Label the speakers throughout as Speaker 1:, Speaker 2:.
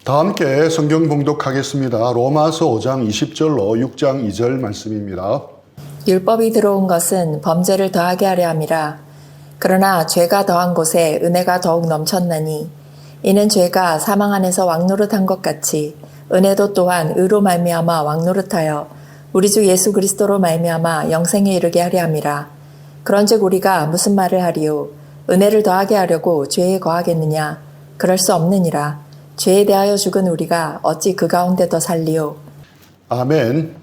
Speaker 1: 다 함께 성경 봉독하겠습니다. 로마서 5장 20절로 6장 2절 말씀입니다.
Speaker 2: 율법이 들어온 것은 범죄를 더하게 하려 함이라. 그러나 죄가 더한 곳에 은혜가 더욱 넘쳤나니 이는 죄가 사망 안에서 왕노릇한 것 같이 은혜도 또한 의로 말미암아 왕노릇하여 우리 주 예수 그리스도로 말미암아 영생에 이르게 하려 함이라. 그런즉 우리가 무슨 말을 하리요? 은혜를 더하게 하려고 죄에 거하겠느냐? 그럴 수 없느니라. 죄에 대하여 죽은 우리가 어찌 그 가운데 더 살리요?
Speaker 1: 아멘.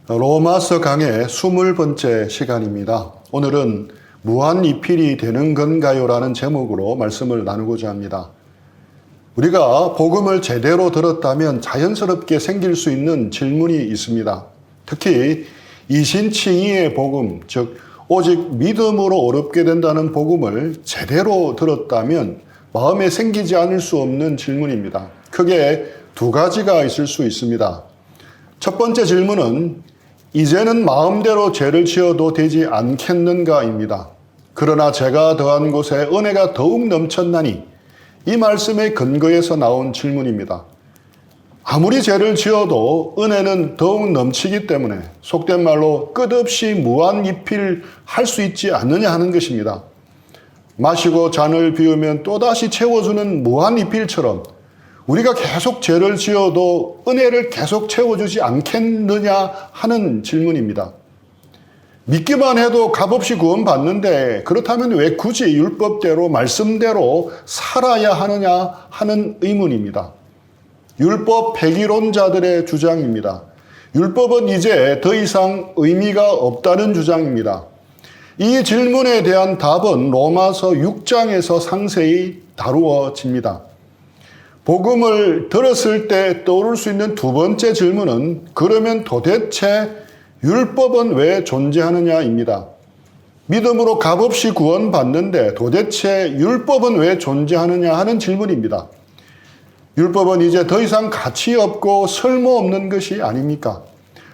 Speaker 1: 로마서 강의 20번째 시간입니다. 오늘은 무한이필이 되는 건가요? 라는 제목으로 말씀을 나누고자 합니다. 우리가 복음을 제대로 들었다면 자연스럽게 생길 수 있는 질문이 있습니다. 특히 이신칭의의 복음, 즉 오직 믿음으로 어렵게 된다는 복음을 제대로 들었다면 마음에 생기지 않을 수 없는 질문입니다. 크게 두 가지가 있을 수 있습니다. 첫 번째 질문은 이제는 마음대로 죄를 지어도 되지 않겠는가입니다. 그러나 죄가 더한 곳에 은혜가 더욱 넘쳤나니 이 말씀의 근거에서 나온 질문입니다. 아무리 죄를 지어도 은혜는 더욱 넘치기 때문에 속된 말로 끝없이 무한이필할 수 있지 않느냐 하는 것입니다. 마시고 잔을 비우면 또다시 채워주는 무한이필처럼 우리가 계속 죄를 지어도 은혜를 계속 채워주지 않겠느냐 하는 질문입니다. 믿기만 해도 값없이 구원받는데 그렇다면 왜 굳이 율법대로 말씀대로 살아야 하느냐 하는 의문입니다. 율법 폐기론자들의 주장입니다. 율법은 이제 더 이상 의미가 없다는 주장입니다. 이 질문에 대한 답은 로마서 6장에서 상세히 다루어집니다. 복음을 들었을 때 떠오를 수 있는 두 번째 질문은 그러면 도대체 율법은 왜 존재하느냐입니다. 믿음으로 값없이 구원받는데 도대체 율법은 왜 존재하느냐 하는 질문입니다. 율법은 이제 더 이상 가치 없고 쓸모없는 것이 아닙니까?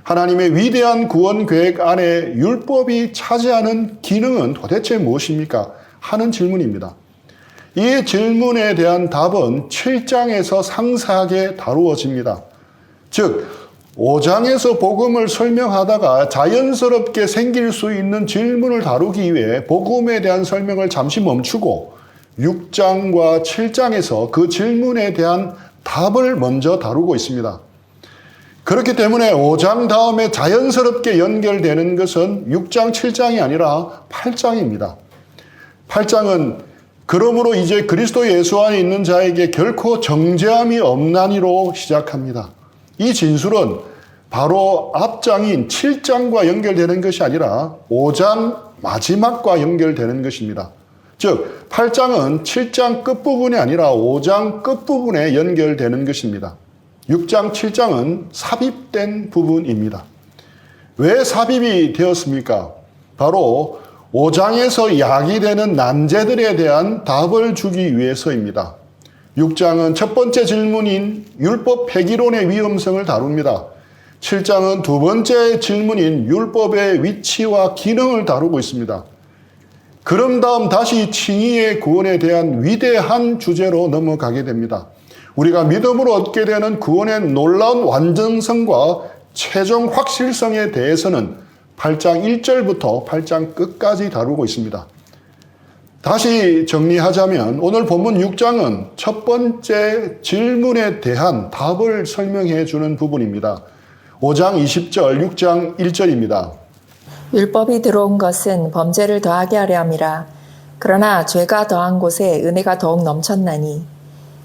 Speaker 1: 하나님의 위대한 구원 계획 안에 율법이 차지하는 기능은 도대체 무엇입니까? 하는 질문입니다. 이 질문에 대한 답은 7장에서 상세하게 다루어집니다. 즉 5장에서 복음을 설명하다가 자연스럽게 생길 수 있는 질문을 다루기 위해 복음에 대한 설명을 잠시 멈추고 6장과 7장에서 그 질문에 대한 답을 먼저 다루고 있습니다. 그렇기 때문에 5장 다음에 자연스럽게 연결되는 것은 6장, 7장이 아니라 8장입니다. 8장은 그러므로 이제 그리스도 예수 안에 있는 자에게 결코 정죄함이 없나니로 시작합니다. 이 진술은 바로 앞장인 7장과 연결되는 것이 아니라 5장 마지막과 연결되는 것입니다. 즉 8장은 7장 끝부분이 아니라 5장 끝부분에 연결되는 것입니다. 6장, 7장은 삽입된 부분입니다. 왜 삽입이 되었습니까? 바로 5장에서 야기되는 난제들에 대한 답을 주기 위해서입니다. 6장은 첫 번째 질문인 율법 폐기론의 위험성을 다룹니다. 7장은 두 번째 질문인 율법의 위치와 기능을 다루고 있습니다. 그런 다음 다시 칭의의 구원에 대한 위대한 주제로 넘어가게 됩니다. 우리가 믿음으로 얻게 되는 구원의 놀라운 완전성과 최종 확실성에 대해서는 8장 1절부터 8장 끝까지 다루고 있습니다. 다시 정리하자면 오늘 본문 6장은 첫 번째 질문에 대한 답을 설명해 주는 부분입니다. 5장 20절, 6장 1절입니다.
Speaker 2: 율법이 들어온 것은 범죄를 더하게 하려 함이라. 그러나 죄가 더한 곳에 은혜가 더욱 넘쳤나니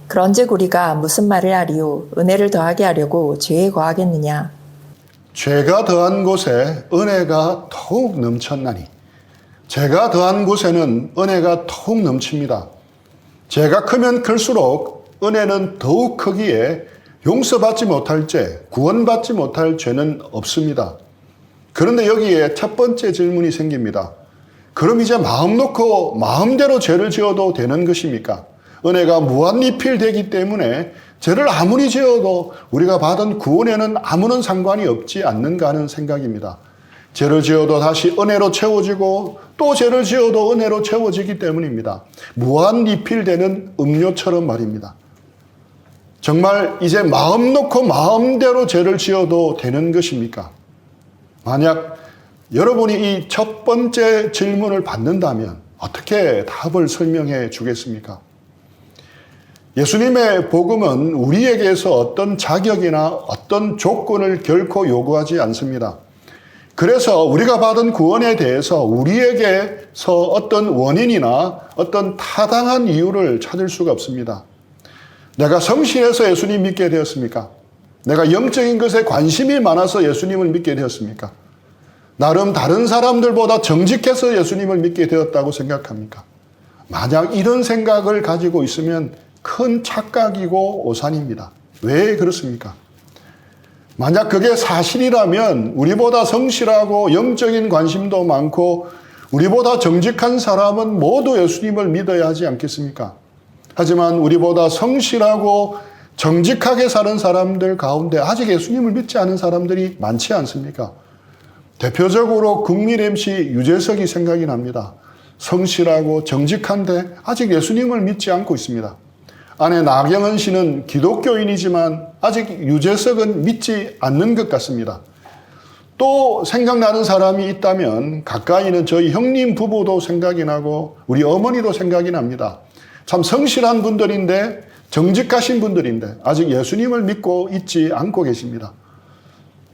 Speaker 2: 그런즉 우리가 무슨 말을 하리요? 은혜를 더하게 하려고 죄에 거하겠느냐?
Speaker 1: 죄가 더한 곳에 은혜가 더욱 넘쳤나니. 죄가 더한 곳에는 은혜가 더욱 넘칩니다. 죄가 크면 클수록 은혜는 더욱 크기에 용서받지 못할 죄, 구원받지 못할 죄는 없습니다. 그런데 여기에 첫 번째 질문이 생깁니다. 그럼 이제 마음 놓고 마음대로 죄를 지어도 되는 것입니까? 은혜가 무한리필되기 때문에 죄를 아무리 지어도 우리가 받은 구원에는 아무런 상관이 없지 않는가 하는 생각입니다. 죄를 지어도 다시 은혜로 채워지고 또 죄를 지어도 은혜로 채워지기 때문입니다. 무한리필되는 음료처럼 말입니다. 정말 이제 마음 놓고 마음대로 죄를 지어도 되는 것입니까? 만약 여러분이 이 첫 번째 질문을 받는다면 어떻게 답을 설명해 주겠습니까? 예수님의 복음은 우리에게서 어떤 자격이나 어떤 조건을 결코 요구하지 않습니다. 그래서 우리가 받은 구원에 대해서 우리에게서 어떤 원인이나 어떤 타당한 이유를 찾을 수가 없습니다. 내가 성실해서 예수님 믿게 되었습니까? 내가 영적인 것에 관심이 많아서 예수님을 믿게 되었습니까? 나름 다른 사람들보다 정직해서 예수님을 믿게 되었다고 생각합니까? 만약 이런 생각을 가지고 있으면 큰 착각이고 오산입니다. 왜 그렇습니까? 만약 그게 사실이라면 우리보다 성실하고 영적인 관심도 많고 우리보다 정직한 사람은 모두 예수님을 믿어야 하지 않겠습니까? 하지만 우리보다 성실하고 정직하게 사는 사람들 가운데 아직 예수님을 믿지 않은 사람들이 많지 않습니까? 대표적으로 국민 MC 유재석이 생각이 납니다. 성실하고 정직한데 아직 예수님을 믿지 않고 있습니다. 아내 나경은 씨는 기독교인이지만 아직 유재석은 믿지 않는 것 같습니다. 또 생각나는 사람이 있다면 가까이는 저희 형님 부부도 생각이 나고 우리 어머니도 생각이 납니다. 참 성실한 분들인데 정직하신 분들인데 아직 예수님을 믿고 있지 않고 계십니다.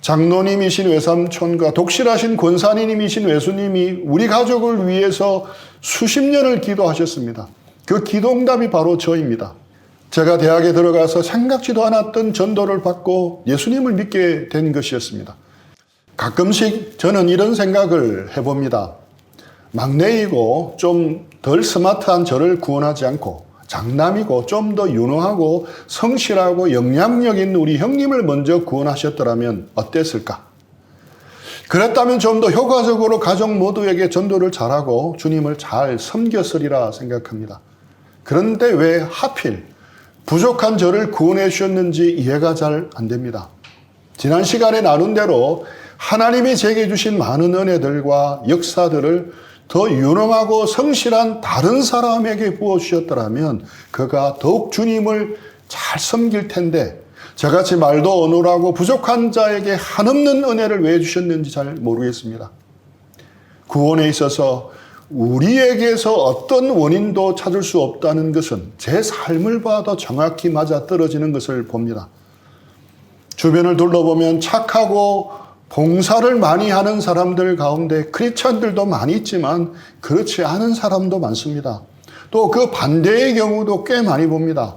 Speaker 1: 장로님이신 외삼촌과 독실하신 권사님이신 외수님이 우리 가족을 위해서 수십 년을 기도하셨습니다. 그 기도응답이 바로 저입니다. 제가 대학에 들어가서 생각지도 않았던 전도를 받고 예수님을 믿게 된 것이었습니다. 가끔씩 저는 이런 생각을 해봅니다. 막내이고 좀 덜 스마트한 저를 구원하지 않고 장남이고 좀 더 유능하고 성실하고 영향력 있는 우리 형님을 먼저 구원하셨더라면 어땠을까? 그랬다면 좀 더 효과적으로 가족 모두에게 전도를 잘하고 주님을 잘 섬겼으리라 생각합니다. 그런데 왜 하필 부족한 저를 구원해 주셨는지 이해가 잘 안 됩니다. 지난 시간에 나눈 대로 하나님이 제게 주신 많은 은혜들과 역사들을 더 유능하고 성실한 다른 사람에게 부어주셨더라면 그가 더욱 주님을 잘 섬길 텐데 저같이 말도 어눌하고 부족한 자에게 한없는 은혜를 왜 주셨는지 잘 모르겠습니다. 구원에 있어서 우리에게서 어떤 원인도 찾을 수 없다는 것은 제 삶을 봐도 정확히 맞아떨어지는 것을 봅니다. 주변을 둘러보면 착하고 봉사를 많이 하는 사람들 가운데 크리스천들도 많이 있지만 그렇지 않은 사람도 많습니다. 또 그 반대의 경우도 꽤 많이 봅니다.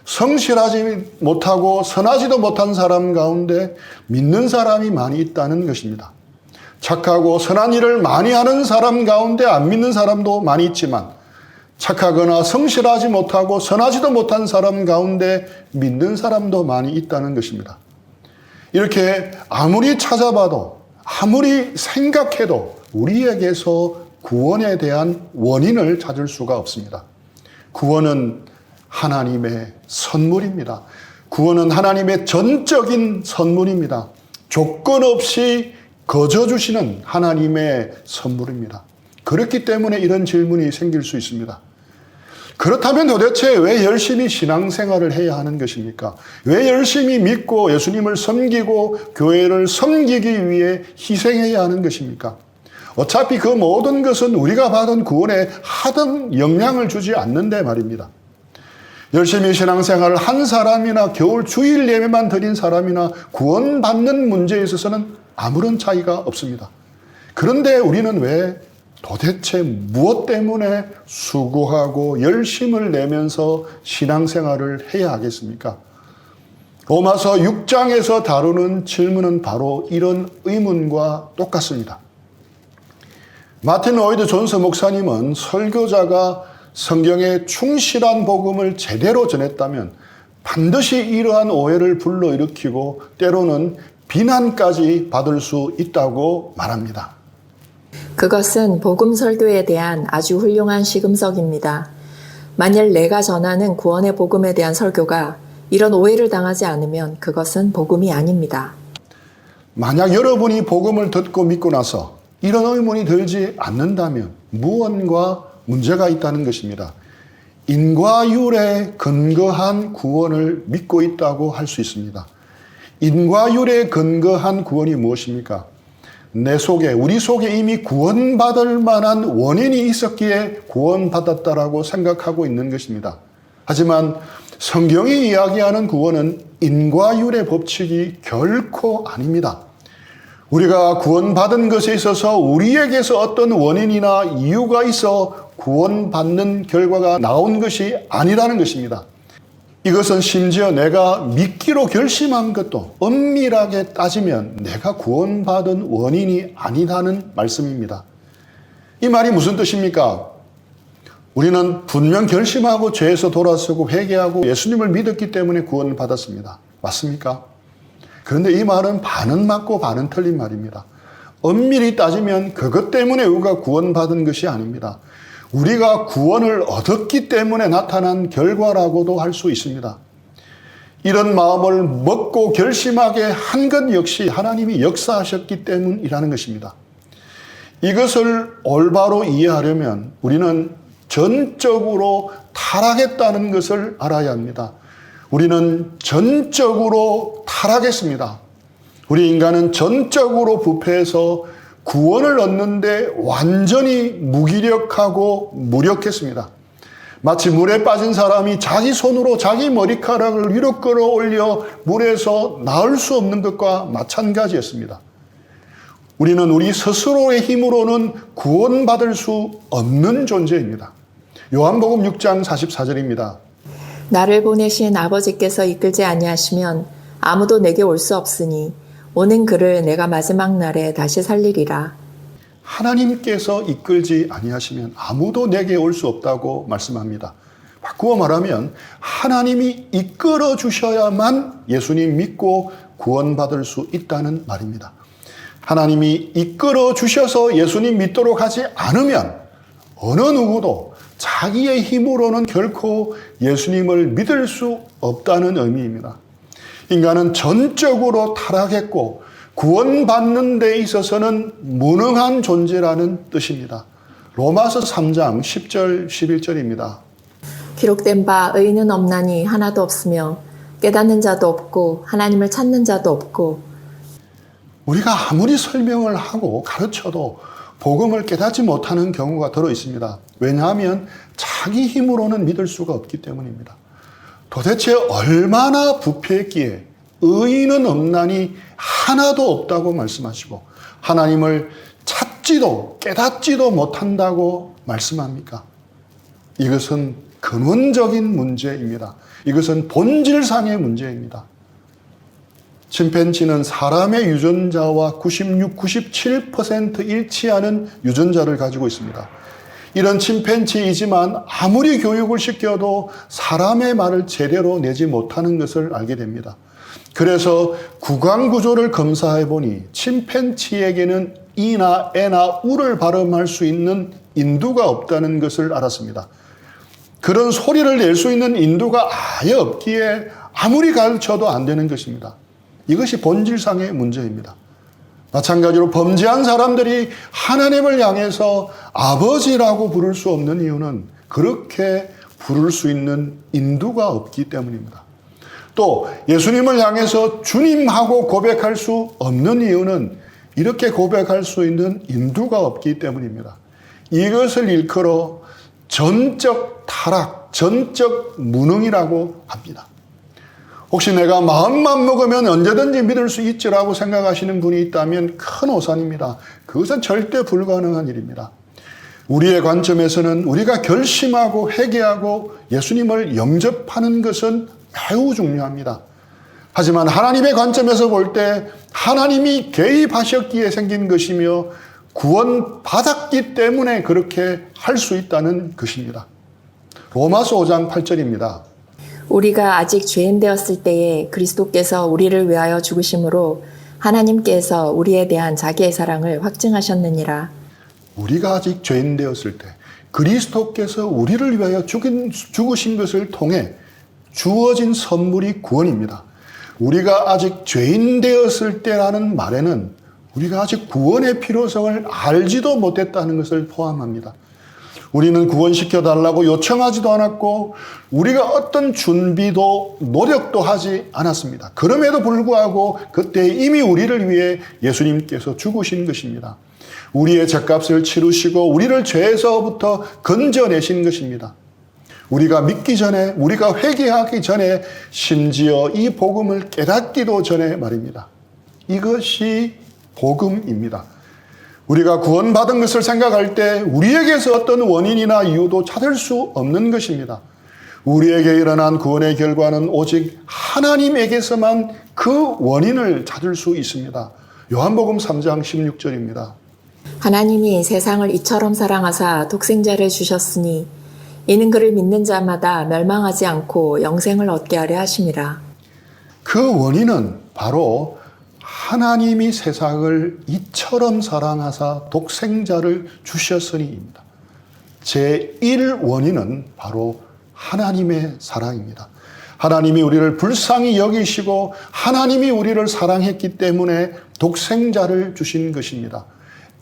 Speaker 1: 성실하지 못하고 선하지도 못한 사람 가운데 믿는 사람이 많이 있다는 것입니다. 착하고 선한 일을 많이 하는 사람 가운데 안 믿는 사람도 많이 있지만 착하거나 성실하지 못하고 선하지도 못한 사람 가운데 믿는 사람도 많이 있다는 것입니다. 이렇게 아무리 찾아봐도 아무리 생각해도 우리에게서 구원에 대한 원인을 찾을 수가 없습니다. 구원은 하나님의 선물입니다. 구원은 하나님의 전적인 선물입니다. 조건 없이 거저 주시는 하나님의 선물입니다. 그렇기 때문에 이런 질문이 생길 수 있습니다. 그렇다면 도대체 왜 열심히 신앙생활을 해야 하는 것입니까? 왜 열심히 믿고 예수님을 섬기고 교회를 섬기기 위해 희생해야 하는 것입니까? 어차피 그 모든 것은 우리가 받은 구원에 하등 영향을 주지 않는데 말입니다. 열심히 신앙생활을 한 사람이나 겨울 주일 예배만 드린 사람이나 구원받는 문제에 있어서는 아무런 차이가 없습니다. 그런데 우리는 왜 도대체 무엇 때문에 수고하고 열심을 내면서 신앙생활을 해야 하겠습니까? 로마서 6장에서 다루는 질문은 바로 이런 의문과 똑같습니다. 마틴 로이드 존스 목사님은 설교자가 성경의 충실한 복음을 제대로 전했다면 반드시 이러한 오해를 불러일으키고 때로는 비난까지 받을 수 있다고 말합니다.
Speaker 2: 그것은 복음 설교에 대한 아주 훌륭한 시금석입니다. 만일 내가 전하는 구원의 복음에 대한 설교가 이런 오해를 당하지 않으면 그것은 복음이 아닙니다.
Speaker 1: 만약 여러분이 복음을 듣고 믿고 나서 이런 의문이 들지 않는다면 무언가 문제가 있다는 것입니다. 인과율에 근거한 구원을 믿고 있다고 할 수 있습니다. 인과율에 근거한 구원이 무엇입니까? 내 속에, 우리 속에 이미 구원받을 만한 원인이 있었기에 구원받았다라고 생각하고 있는 것입니다. 하지만 성경이 이야기하는 구원은 인과율의 법칙이 결코 아닙니다. 우리가 구원받은 것에 있어서 우리에게서 어떤 원인이나 이유가 있어 구원받는 결과가 나온 것이 아니라는 것입니다. 이것은 심지어 내가 믿기로 결심한 것도 엄밀하게 따지면 내가 구원받은 원인이 아니라는 말씀입니다. 이 말이 무슨 뜻입니까? 우리는 분명 결심하고 죄에서 돌아서고 회개하고 예수님을 믿었기 때문에 구원을 받았습니다. 맞습니까? 그런데 이 말은 반은 맞고 반은 틀린 말입니다. 엄밀히 따지면 그것 때문에 우리가 구원받은 것이 아닙니다. 우리가 구원을 얻었기 때문에 나타난 결과라고도 할 수 있습니다. 이런 마음을 먹고 결심하게 한 것 역시 하나님이 역사하셨기 때문이라는 것입니다. 이것을 올바로 이해하려면 우리는 전적으로 타락했다는 것을 알아야 합니다. 우리는 전적으로 타락했습니다. 우리 인간은 전적으로 부패해서 구원을 얻는데 완전히 무기력하고 무력했습니다. 마치 물에 빠진 사람이 자기 손으로 자기 머리카락을 위로 끌어올려 물에서 나올 수 없는 것과 마찬가지였습니다. 우리는 우리 스스로의 힘으로는 구원받을 수 없는 존재입니다. 요한복음 6장 44절입니다.
Speaker 2: 나를 보내신 아버지께서 이끌지 아니하시면 아무도 내게 올 수 없으니 오는 그를 내가 마지막 날에 다시 살리리라.
Speaker 1: 하나님께서 이끌지 아니하시면 아무도 내게 올 수 없다고 말씀합니다. 바꾸어 말하면 하나님이 이끌어 주셔야만 예수님 믿고 구원받을 수 있다는 말입니다. 하나님이 이끌어 주셔서 예수님 믿도록 하지 않으면 어느 누구도 자기의 힘으로는 결코 예수님을 믿을 수 없다는 의미입니다. 인간은 전적으로 타락했고 구원받는 데 있어서는 무능한 존재라는 뜻입니다. 로마서 3장 10절 11절입니다.
Speaker 2: 기록된 바 의인은 없나니 하나도 없으며 깨닫는 자도 없고 하나님을 찾는 자도 없고.
Speaker 1: 우리가 아무리 설명을 하고 가르쳐도 복음을 깨닫지 못하는 경우가 들어 있습니다. 왜냐하면 자기 힘으로는 믿을 수가 없기 때문입니다. 도대체 얼마나 부패했기에 의인은 없나니 하나도 없다고 말씀하시고 하나님을 찾지도 깨닫지도 못한다고 말씀합니까? 이것은 근원적인 문제입니다. 이것은 본질상의 문제입니다. 침팬지는 사람의 유전자와 96, 97% 일치하는 유전자를 가지고 있습니다. 이런 침팬지이지만 아무리 교육을 시켜도 사람의 말을 제대로 내지 못하는 것을 알게 됩니다. 그래서 구강구조를 검사해 보니 침팬지에게는 이나 에나 우를 발음할 수 있는 인두가 없다는 것을 알았습니다. 그런 소리를 낼 수 있는 인두가 아예 없기에 아무리 가르쳐도 안 되는 것입니다. 이것이 본질상의 문제입니다. 마찬가지로 범죄한 사람들이 하나님을 향해서 아버지라고 부를 수 없는 이유는 그렇게 부를 수 있는 인두가 없기 때문입니다. 또 예수님을 향해서 주님하고 고백할 수 없는 이유는 이렇게 고백할 수 있는 인두가 없기 때문입니다. 이것을 일컬어 전적 타락, 전적 무능이라고 합니다. 혹시 내가 마음만 먹으면 언제든지 믿을 수 있지라고 생각하시는 분이 있다면 큰 오산입니다. 그것은 절대 불가능한 일입니다. 우리의 관점에서는 우리가 결심하고 회개하고 예수님을 영접하는 것은 매우 중요합니다. 하지만 하나님의 관점에서 볼 때 하나님이 개입하셨기에 생긴 것이며 구원받았기 때문에 그렇게 할 수 있다는 것입니다. 로마서 5장 8절입니다.
Speaker 2: 우리가 아직 죄인 되었을 때에 그리스도께서 우리를 위하여 죽으심으로 하나님께서 우리에 대한 자기의 사랑을 확증하셨느니라.
Speaker 1: 우리가 아직 죄인 되었을 때 그리스도께서 우리를 위하여 죽으신 것을 통해 주어진 선물이 구원입니다. 우리가 아직 죄인 되었을 때라는 말에는 우리가 아직 구원의 필요성을 알지도 못했다는 것을 포함합니다. 우리는 구원시켜달라고 요청하지도 않았고 우리가 어떤 준비도 노력도 하지 않았습니다. 그럼에도 불구하고 그때 이미 우리를 위해 예수님께서 죽으신 것입니다. 우리의 죗값을 치르시고 우리를 죄에서부터 건져내신 것입니다. 우리가 믿기 전에, 우리가 회개하기 전에, 심지어 이 복음을 깨닫기도 전에 말입니다. 이것이 복음입니다. 우리가 구원받은 것을 생각할 때 우리에게서 어떤 원인이나 이유도 찾을 수 없는 것입니다. 우리에게 일어난 구원의 결과는 오직 하나님에게서만 그 원인을 찾을 수 있습니다. 요한복음 3장 16절입니다.
Speaker 2: 하나님이 세상을 이처럼 사랑하사 독생자를 주셨으니 이는 그를 믿는 자마다 멸망하지 않고 영생을 얻게 하려 하심이라.
Speaker 1: 그 원인은 바로 하나님이 세상을 이처럼 사랑하사 독생자를 주셨으니입니다. 제1원인은 바로 하나님의 사랑입니다. 하나님이 우리를 불쌍히 여기시고 하나님이 우리를 사랑했기 때문에 독생자를 주신 것입니다.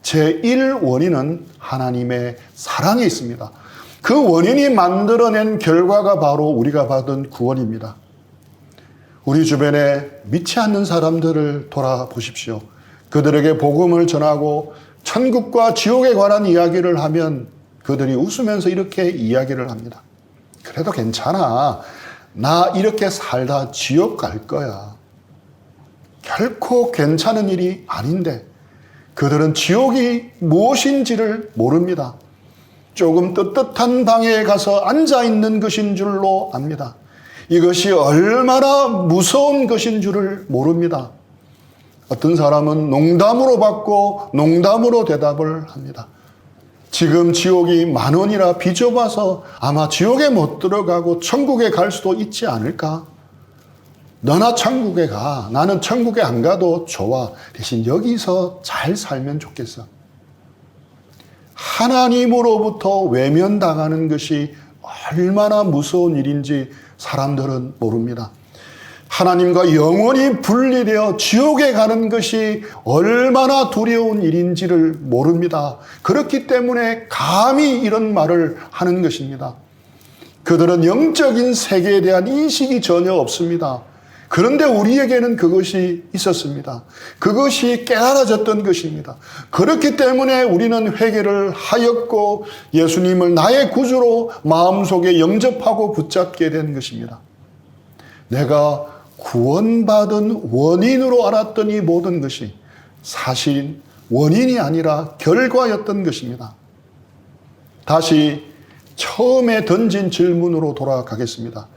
Speaker 1: 제1원인은 하나님의 사랑에 있습니다. 그 원인이 만들어낸 결과가 바로 우리가 받은 구원입니다. 우리 주변에 믿지 않는 사람들을 돌아보십시오. 그들에게 복음을 전하고 천국과 지옥에 관한 이야기를 하면 그들이 웃으면서 이렇게 이야기를 합니다. 그래도 괜찮아. 나 이렇게 살다 지옥 갈 거야. 결코 괜찮은 일이 아닌데 그들은 지옥이 무엇인지를 모릅니다. 조금 떳떳한 방에 가서 앉아있는 것인 줄로 압니다. 이것이 얼마나 무서운 것인 줄을 모릅니다. 어떤 사람은 농담으로 받고 농담으로 대답을 합니다. 지금 지옥이 10,000원이라 비좁아서 아마 지옥에 못 들어가고 천국에 갈 수도 있지 않을까? 너나 천국에 가. 나는 천국에 안 가도 좋아. 대신 여기서 잘 살면 좋겠어. 하나님으로부터 외면당하는 것이 얼마나 무서운 일인지 사람들은 모릅니다. 하나님과 영원히 분리되어 지옥에 가는 것이 얼마나 두려운 일인지를 모릅니다. 그렇기 때문에 감히 이런 말을 하는 것입니다. 그들은 영적인 세계에 대한 인식이 전혀 없습니다. 그런데 우리에게는 그것이 있었습니다. 그것이 깨달아졌던 것입니다. 그렇기 때문에 우리는 회개를 하였고 예수님을 나의 구주로 마음속에 영접하고 붙잡게 된 것입니다. 내가 구원받은 원인으로 알았던 이 모든 것이 사실 원인이 아니라 결과였던 것입니다. 다시 처음에 던진 질문으로 돌아가겠습니다.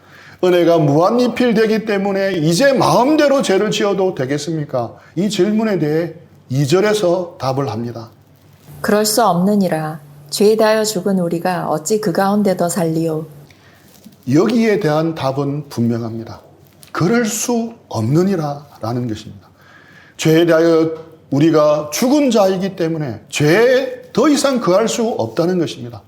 Speaker 1: 은혜가 무한리필되기 때문에 이제 마음대로 죄를 지어도 되겠습니까? 이 질문에 대해 2절에서 답을 합니다.
Speaker 2: 그럴 수 없느니라. 죄에 대하여 죽은 우리가 어찌 그 가운데 더 살리요.
Speaker 1: 여기에 대한 답은 분명합니다. 그럴 수 없느니라 라는 것입니다. 죄에 대하여 우리가 죽은 자이기 때문에 죄에 더 이상 거할 수 없다는 것입니다.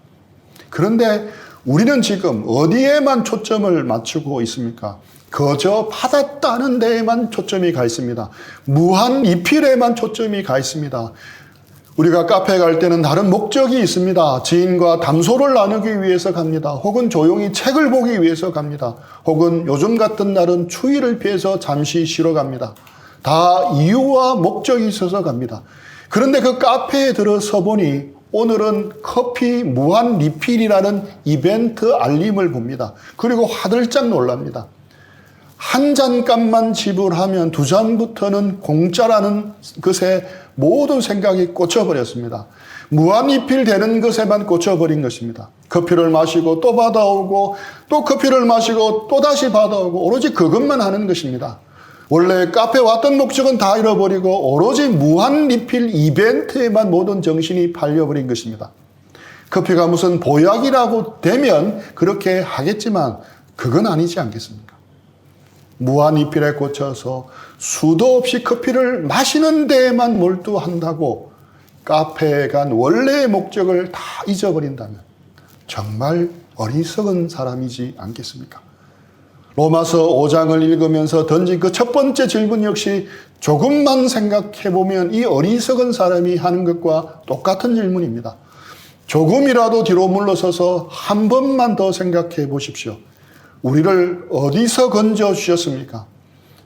Speaker 1: 그런데 우리는 지금 어디에만 초점을 맞추고 있습니까? 그저 받았다는 데에만 초점이 가 있습니다. 무한 리필에만 초점이 가 있습니다. 우리가 카페에 갈 때는 다른 목적이 있습니다. 지인과 담소를 나누기 위해서 갑니다. 혹은 조용히 책을 보기 위해서 갑니다. 혹은 요즘 같은 날은 추위를 피해서 잠시 쉬러 갑니다. 다 이유와 목적이 있어서 갑니다. 그런데 그 카페에 들어서 보니 오늘은 커피 무한 리필이라는 이벤트 알림을 봅니다. 그리고 화들짝 놀랍니다. 한 잔값만 지불하면 2잔부터는 공짜라는 것에 모든 생각이 꽂혀버렸습니다. 무한 리필되는 것에만 꽂혀버린 것입니다. 커피를 마시고 또 받아오고 또 커피를 마시고 또 다시 받아오고 오로지 그것만 하는 것입니다. 원래 카페 왔던 목적은 다 잃어버리고 오로지 무한 리필 이벤트에만 모든 정신이 팔려버린 것입니다. 커피가 무슨 보약이라고 되면 그렇게 하겠지만 그건 아니지 않겠습니까? 무한 리필에 꽂혀서 수도 없이 커피를 마시는 데에만 몰두한다고 카페에 간 원래의 목적을 다 잊어버린다면 정말 어리석은 사람이지 않겠습니까? 로마서 5장을 읽으면서 던진 그 첫 번째 질문 역시 조금만 생각해보면 이 어리석은 사람이 하는 것과 똑같은 질문입니다. 조금이라도 뒤로 물러서서 한 번만 더 생각해 보십시오. 우리를 어디서 건져 주셨습니까?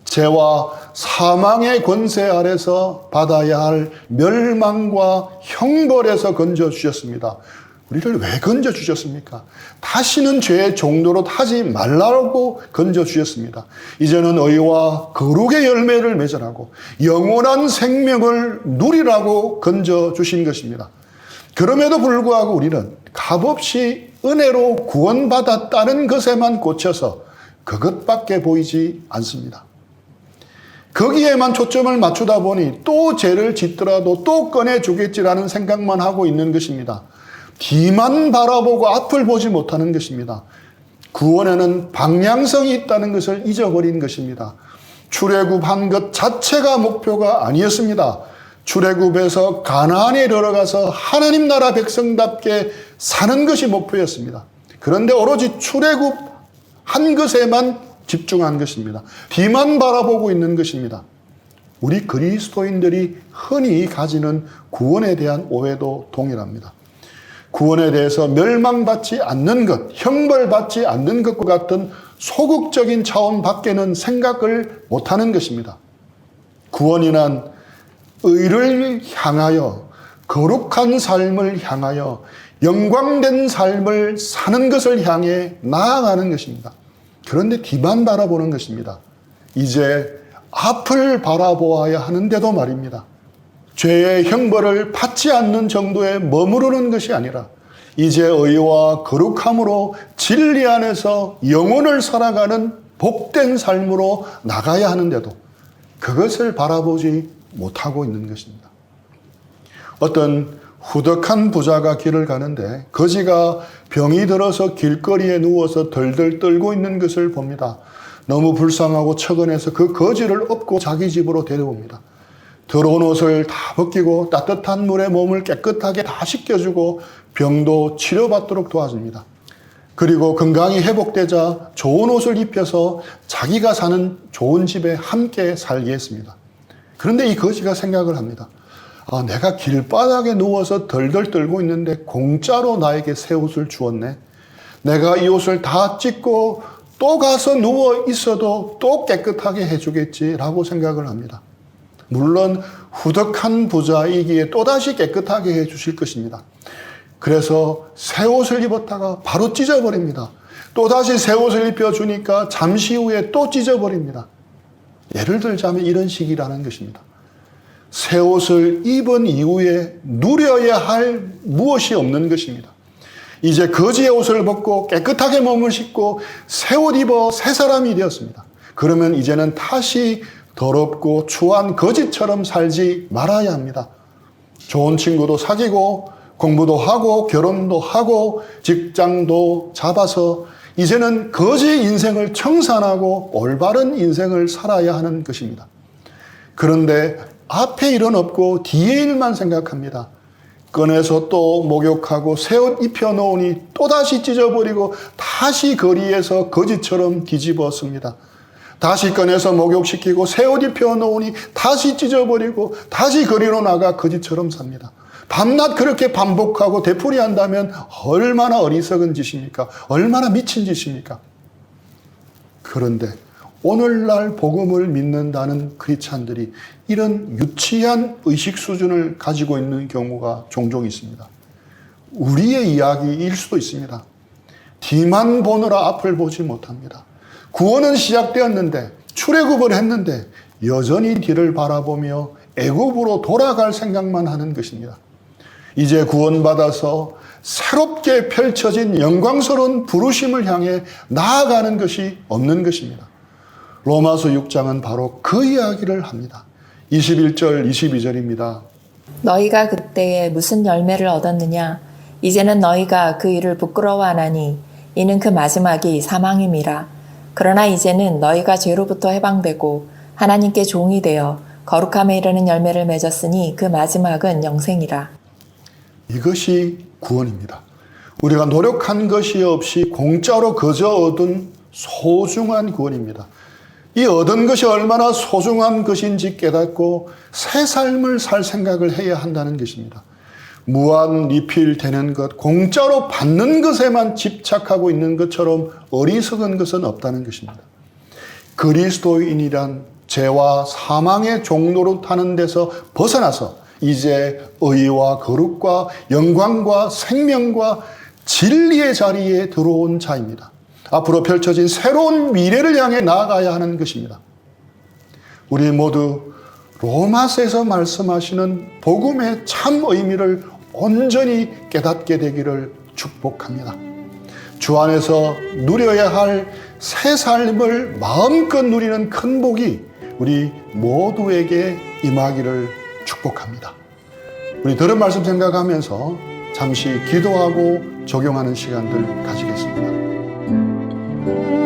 Speaker 1: 죄와 사망의 권세 아래서 받아야 할 멸망과 형벌에서 건져 주셨습니다. 우리를 왜 건져 주셨습니까? 다시는 죄의 종로로 타지 말라고 건져 주셨습니다. 이제는 의와 거룩의 열매를 맺으라고 영원한 생명을 누리라고 건져 주신 것입니다. 그럼에도 불구하고 우리는 값없이 은혜로 구원받았다는 것에만 꽂혀서 그것밖에 보이지 않습니다. 거기에만 초점을 맞추다 보니 또 죄를 짓더라도 또 꺼내주겠지라는 생각만 하고 있는 것입니다. 뒤만 바라보고 앞을 보지 못하는 것입니다. 구원에는 방향성이 있다는 것을 잊어버린 것입니다. 출애굽한 것 자체가 목표가 아니었습니다. 출애굽에서 가나안에 들어가서 하나님 나라 백성답게 사는 것이 목표였습니다. 그런데 오로지 출애굽한 것에만 집중한 것입니다. 뒤만 바라보고 있는 것입니다. 우리 그리스도인들이 흔히 가지는 구원에 대한 오해도 동일합니다. 구원에 대해서 멸망받지 않는 것, 형벌받지 않는 것과 같은 소극적인 차원 밖에는 생각을 못하는 것입니다. 구원이란 의를 향하여 거룩한 삶을 향하여 영광된 삶을 사는 것을 향해 나아가는 것입니다. 그런데 뒤만 바라보는 것입니다. 이제 앞을 바라보아야 하는데도 말입니다. 죄의 형벌을 받지 않는 정도에 머무르는 것이 아니라 이제 의와 거룩함으로 진리 안에서 영혼을 살아가는 복된 삶으로 나가야 하는데도 그것을 바라보지 못하고 있는 것입니다. 어떤 후덕한 부자가 길을 가는데 거지가 병이 들어서 길거리에 누워서 덜덜 떨고 있는 것을 봅니다. 너무 불쌍하고 처근해서 그 거지를 업고 자기 집으로 데려옵니다. 더러운 옷을 다 벗기고 따뜻한 물에 몸을 깨끗하게 다 씻겨주고 병도 치료받도록 도와줍니다. 그리고 건강이 회복되자 좋은 옷을 입혀서 자기가 사는 좋은 집에 함께 살게 했습니다. 그런데 이 거지가 생각을 합니다. 내가 길바닥에 누워서 덜덜 떨고 있는데 공짜로 나에게 새 옷을 주었네. 내가 이 옷을 다 찢고 또 가서 누워 있어도 또 깨끗하게 해주겠지라고 생각을 합니다. 물론 후덕한 부자이기에 또다시 깨끗하게 해주실 것입니다. 그래서 새 옷을 입었다가 바로 찢어버립니다. 또다시 새 옷을 입혀주니까 잠시 후에 또 찢어버립니다. 예를 들자면 이런 식이라는 것입니다. 새 옷을 입은 이후에 누려야 할 무엇이 없는 것입니다. 이제 거지의 옷을 벗고 깨끗하게 몸을 씻고 새 옷 입어 새 사람이 되었습니다. 그러면 이제는 다시 더럽고 추한 거지처럼 살지 말아야 합니다. 좋은 친구도 사귀고 공부도 하고 결혼도 하고 직장도 잡아서 이제는 거지 인생을 청산하고 올바른 인생을 살아야 하는 것입니다. 그런데 앞에 일은 없고 뒤에 일만 생각합니다. 꺼내서 또 목욕하고 새 옷 입혀놓으니 또다시 찢어버리고 다시 거리에서 거지처럼 뒤집었습니다. 다시 꺼내서 목욕시키고 새 옷 입혀놓으니 다시 찢어버리고 다시 거리로 나가 거지처럼 삽니다. 밤낮 그렇게 반복하고 되풀이한다면 얼마나 어리석은 짓입니까? 얼마나 미친 짓입니까? 그런데 오늘날 복음을 믿는다는 크리스찬들이 이런 유치한 의식 수준을 가지고 있는 경우가 종종 있습니다. 우리의 이야기일 수도 있습니다. 뒤만 보느라 앞을 보지 못합니다. 구원은 시작되었는데 출애굽을 했는데 여전히 뒤를 바라보며 애굽으로 돌아갈 생각만 하는 것입니다. 이제 구원받아서 새롭게 펼쳐진 영광스러운 부르심을 향해 나아가는 것이 없는 것입니다. 로마서 6장은 바로 그 이야기를 합니다. 21절, 22절입니다.
Speaker 2: 너희가 그때에 무슨 열매를 얻었느냐? 이제는 너희가 그 일을 부끄러워하나니 이는 그 마지막이 사망임이라. 그러나 이제는 너희가 죄로부터 해방되고 하나님께 종이 되어 거룩함에 이르는 열매를 맺었으니 그 마지막은 영생이라.
Speaker 1: 이것이 구원입니다. 우리가 노력한 것이 없이 공짜로 거저 얻은 소중한 구원입니다. 이 얻은 것이 얼마나 소중한 것인지 깨닫고 새 삶을 살 생각을 해야 한다는 것입니다. 무한 리필되는 것, 공짜로 받는 것에만 집착하고 있는 것처럼 어리석은 것은 없다는 것입니다. 그리스도인이란 죄와 사망의 종로로 타는 데서 벗어나서 이제 의와 거룩과 영광과 생명과 진리의 자리에 들어온 자입니다. 앞으로 펼쳐진 새로운 미래를 향해 나아가야 하는 것입니다. 우리 모두 로마서에서 말씀하시는 복음의 참 의미를 온전히 깨닫게 되기를 축복합니다. 주 안에서 누려야 할 새 삶을 마음껏 누리는 큰 복이 우리 모두에게 임하기를 축복합니다. 우리 들은 말씀 생각하면서 잠시 기도하고 적용하는 시간들 가지겠습니다.